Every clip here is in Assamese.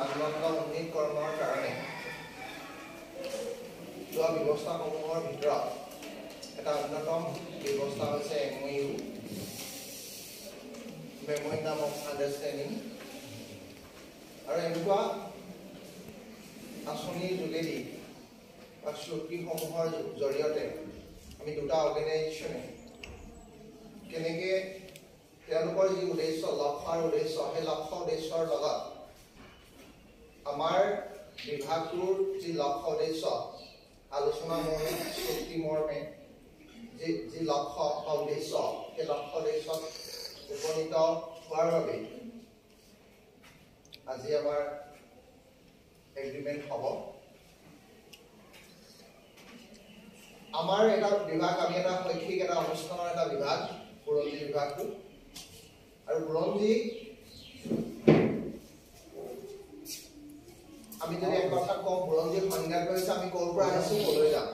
মানদণ্ড উন্নীতকৰণৰ কাৰণে লোৱা ব্যৱস্থাসমূহৰ ভিতৰত এটা অন্যতম ব্যৱস্থা হৈছে MOU মেমোৰেণ্ডাম অফ আণ্ডাৰষ্টেণ্ডিং আৰু এনেকুৱা আঁচনিৰ যোগেদি বা চুক্তিসমূহৰ জৰিয়তে আমি দুটা অৰ্গেনাইজেশ্যনে কেনেকৈ তেওঁলোকৰ যি উদ্দেশ্য লক্ষ্য আৰু উদ্দেশ্য সেই লক্ষ্য উদ্দেশ্যৰ লগত আমাৰ বিভাগটোৰ যি লক্ষ্য উদ্দেশ্য আলোচনা মৰ্মে চুক্তি মৰ্মে যি লক্ষ্য বা উদ্দেশ্য সেই লক্ষ্য উদ্দেশ্যত উপনীত হোৱাৰ বাবে আজি আমাৰ এগ্ৰিমেণ্ট হ'ব আমাৰ এটা বিভাগ আমি এটা শৈক্ষিক এটা অনুষ্ঠানৰ এটা বিভাগ বুৰঞ্জী বিভাগটো আৰু বুৰঞ্জী আমি যদি এক কথা কওঁ বুৰঞ্জী সংজ্ঞা কৰিছে আমি ক'ৰ পৰা আহিছোঁ ক'লৈ যাম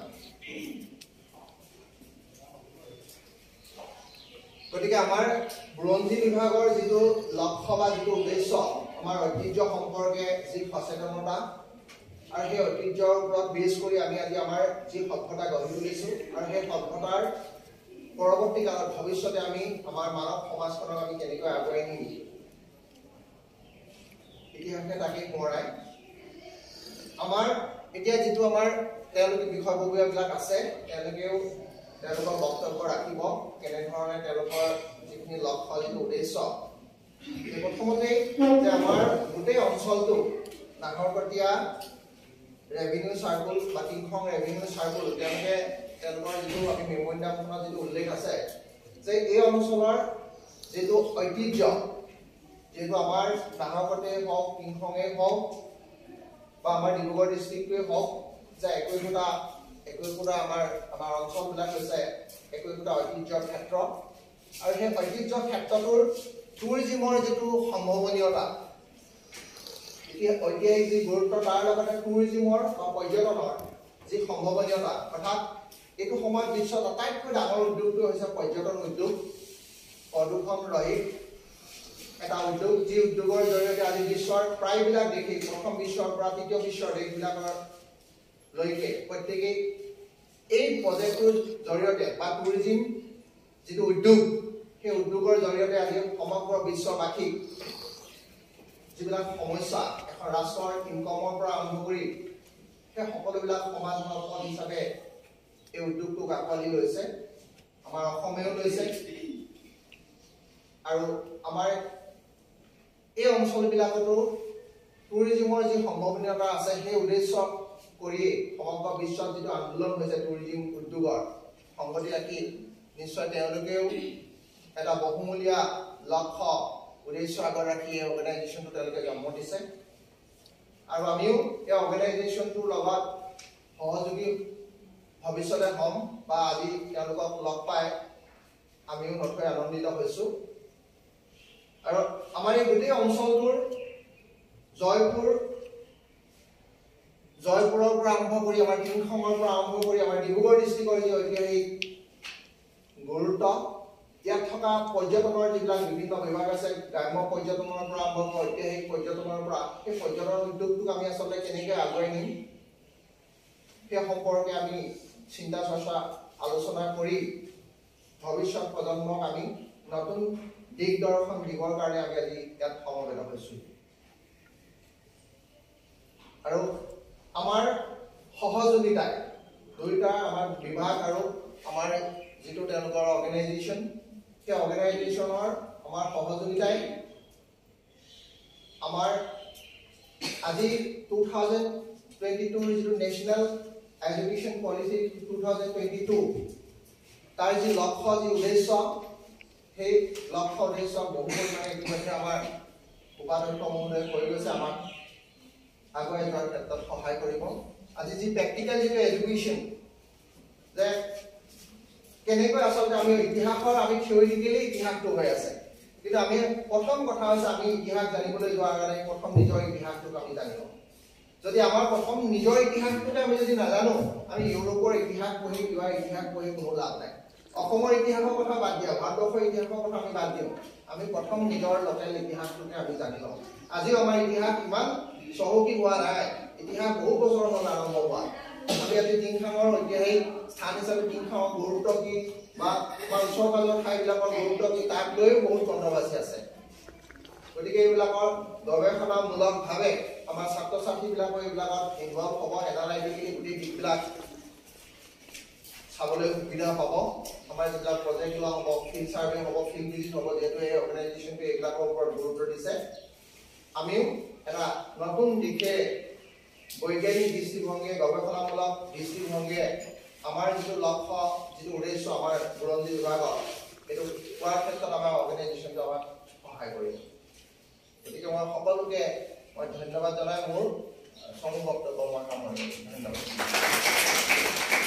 গতিকে আমাৰ বুৰঞ্জী বিভাগৰ যিটো লক্ষ্য বা যিটো উদ্দেশ্য আমাৰ ঐতিহ্য সম্পৰ্কে যি সচেতনতা আৰু সেই ঐতিহ্যৰ ওপৰত বেছ কৰি আমি আজি আমাৰ যি সভ্যতা গঢ়ি তুলিছোঁ আৰু সেই সভ্যতাৰ পৰৱৰ্তী কালত ভৱিষ্যতে আমি আমাৰ মানৱ সমাজখনক আমি কেনেকৈ আগুৱাই নিম ইতিহাসে তাকে সোঁৱৰাই আমাৰ এতিয়া যিটো আমাৰ তেওঁলোকে বিষয়ববীয়াবিলাক আছে তেওঁলোকেও তেওঁলোকৰ বক্তব্য ৰাখিব কেনেধৰণে তেওঁলোকৰ যিখিনি লক্ষ্য যিটো উদ্দেশ্য প্ৰথমতেই যে আমাৰ গোটেই অঞ্চলটো নাহৰকটীয়া ৰেভিনিউ চাৰ্কুল বা টিংখং ৰেভিনিউ চাৰ্কুল তেওঁলোকে তেওঁলোকৰ যিটো আমি মেমোৰেণ্ডামখনত যিটো উল্লেখ আছে যে এই অঞ্চলৰ যিটো ঐতিহ্য যিহেতু আমাৰ নাহৰকটীয়াই হওক টিংখঙেই হওক বা আমাৰ ডিব্ৰুগড় ডিষ্ট্ৰিক্টটোৱেই হওক যে একো একোটা আমাৰ অঞ্চলবিলাক হৈছে একো একোটা ঐতিহ্যৰ ক্ষেত্ৰ আৰু সেই ঐতিহ্য ক্ষেত্ৰটোৰ টুৰিজিমৰ যিটো সম্ভাৱনীয়তা ঐতিহাসিক যি গুৰুত্ব তাৰ লগতে টুৰিজিমৰ বা পৰ্যটনৰ যি সম্ভাৱনীয়তা অৰ্থাৎ এইটো সময়ত বিশ্বত আটাইতকৈ ডাঙৰ উদ্যোগটো হৈছে পৰ্যটন উদ্যোগ প্ৰদূষণ ৰহিত এটা উদ্যোগ যি উদ্যোগৰ জৰিয়তে আজি বিশ্বৰ প্ৰায়বিলাক দেশে প্ৰথম বিশ্বৰ পৰা তৃতীয় বিশ্বৰ দেশবিলাকলৈকে প্ৰত্যেকেই এই প্ৰজেক্টটোৰ জৰিয়তে বা টুৰিজিম যিটো উদ্যোগ সেই উদ্যোগৰ জৰিয়তে আজি সমগ্ৰ বিশ্ববাসীক যিবিলাক সমস্যা এখন ৰাষ্ট্ৰৰ ইনকমৰ পৰা আৰম্ভ কৰি সেই সকলোবিলাক সমাজ মাধ্যম হিচাপে এই উদ্যোগটোক আঁকোৱালি লৈছে আমাৰ অসমেও লৈছে আৰু আমাৰ এই অঞ্চলবিলাকতো টুৰিজিমৰ যি সম্ভাৱনীয়তা আছে সেই উদ্দেশ্য কৰিয়েই সমগ্ৰ বিশ্বত যিটো আন্দোলন হৈছে টুৰিজিম উদ্যোগৰ সংগতি ৰাখি নিশ্চয় তেওঁলোকেও এটা বহুমূলীয়া লক্ষ্য উদ্দেশ্য আগত ৰাখি এই অৰ্গেনাইজেশ্যনটো তেওঁলোকে জন্ম দিছে আৰু আমিও এই অৰ্গেনাইজেশ্যনটোৰ লগত সহযোগী ভৱিষ্যতে হ'ম বা আজি তেওঁলোকক লগ পাই আমিও নথৈ আনন্দিত হৈছোঁ আৰু আমাৰ এই গোটেই অঞ্চলটোৰ জয়পুৰৰ পৰা আৰম্ভ কৰি আমাৰ টিংখঙৰ পৰা আৰম্ভ কৰি আমাৰ ডিব্ৰুগড় ডিষ্ট্ৰিক্টৰ যি ঐতিহাসিক গুৰুত্ব ইয়াত থকা পৰ্যটনৰ যিবিলাক বিভিন্ন বিভাগ আছে গ্ৰাম্য পৰ্যটনৰ পৰা আৰম্ভ কৰি ঐতিহাসিক পৰ্যটনৰ পৰা সেই পৰ্যটন উদ্যোগটোক আমি আচলতে কেনেকৈ আগুৱাই নিম সেই সম্পৰ্কে আমি চিন্তা চৰ্চা আলোচনা কৰি ভৱিষ্যত প্ৰজন্মক আমি নতুন দিগ দৰ্শন দিবৰ কাৰণে আমি আজি ইয়াত সমবেত হৈছোঁ আৰু আমাৰ সহযোগিতাই দুয়োটা আমাৰ বিভাগ আৰু আমাৰ যিটো তেওঁলোকৰ অৰ্গেনাইজেশ্যন সেই অৰ্গেনাইজেশ্যনৰ আমাৰ সহযোগিতাই আমাৰ আজি 2022 যিটো নেশ্যনেল এডুকেশ্যন পলিচি 2022 তাৰ যি লক্ষ্য যি উদ্দেশ্য সেই লক্ষ্য উদ্দেশ্য বহু পৰিমাণে ইতিমধ্যে আমাৰ উপাধ্যক্ষ মহোদয়ে কৈ গৈছে আমাক আগুৱাই যোৱাৰ ক্ষেত্ৰত সহায় কৰিব আজি যি প্ৰেক্টিকেল যিটো এডুকেশ্যন যে কেনেকৈ আচলতে আমি ইতিহাসৰ আমি থিয়ৰিটিকেলি ইতিহাসটো হৈ আছে কিন্তু আমি প্ৰথম কথা হৈছে আমি ইতিহাস জানিবলৈ যোৱাৰ কাৰণে প্ৰথম নিজৰ ইতিহাসটোক আমি জানিব যদি আমাৰ প্ৰথম নিজৰ ইতিহাসটোকে আমি যদি নাজানো আমি ইউৰোপৰ ইতিহাস পঢ়ি কিবা ইতিহাস পঢ়ি কোনো লাভ নাই অসমৰ ইতিহাসৰ কথা বাদ দিয়া ভাৰতবৰ্ষৰ ইতিহাসৰ কথা আমি বাদ দিওঁ আমি প্ৰথম নিজৰ লোকেল ইতিহাসটোকে আমি জানি লওঁ আজিও আমাৰ ইতিহাস ইমান চহকী হোৱা নাই ইতিহাস বহু বছৰ হ'ল আৰম্ভ হোৱা আমি আজি টিংখাঙৰ ঐতিহাসিক স্থান হিচাপে টিংখাঙৰ গুৰুত্ব কি বা আমাৰ ওচৰ পাজৰ ঠাইবিলাকৰ গুৰুত্ব কি তাক লৈ বহুত কণ্ট্ৰভাৰ্চি আছে গতিকে এইবিলাকৰ গৱেষণামূলকভাৱে আমাৰ ছাত্ৰ ছাত্ৰীবিলাকৰ এইবিলাকত ইনভলভ হ'ব এনালাইটিকেলি গোটেই দিশবিলাক চাবলৈ সুবিধা হ'ব আমাৰ যিবিলাক প্ৰজেক্ট লোৱা হ'ব ফিল্ড ছাৰ্ভে হ'ব ফিল্ড ভিজিট হ'ব যিহেতু এই অৰ্গেনাইজেশ্যনটোৱে এইবিলাকৰ ওপৰত গুৰুত্ব দিছে আমিও এটা নতুন দিশে বৈজ্ঞানিক দৃষ্টিভংগী গৱেষণামূলক দৃষ্টিভংগীয়ে আমাৰ যিটো লক্ষ্য যিটো উদ্দেশ্য আমাৰ বুৰঞ্জী বিভাগৰ এইটো পোৱাৰ ক্ষেত্ৰত আমাৰ অৰ্গেনাইজেশ্যনটো আমাক সহায় কৰিব গতিকে মই সকলোকে মই ধন্যবাদ জনাই মোৰ সমূহ বক্তব্য মই সামৰণি মাৰিছোঁ ধন্যবাদ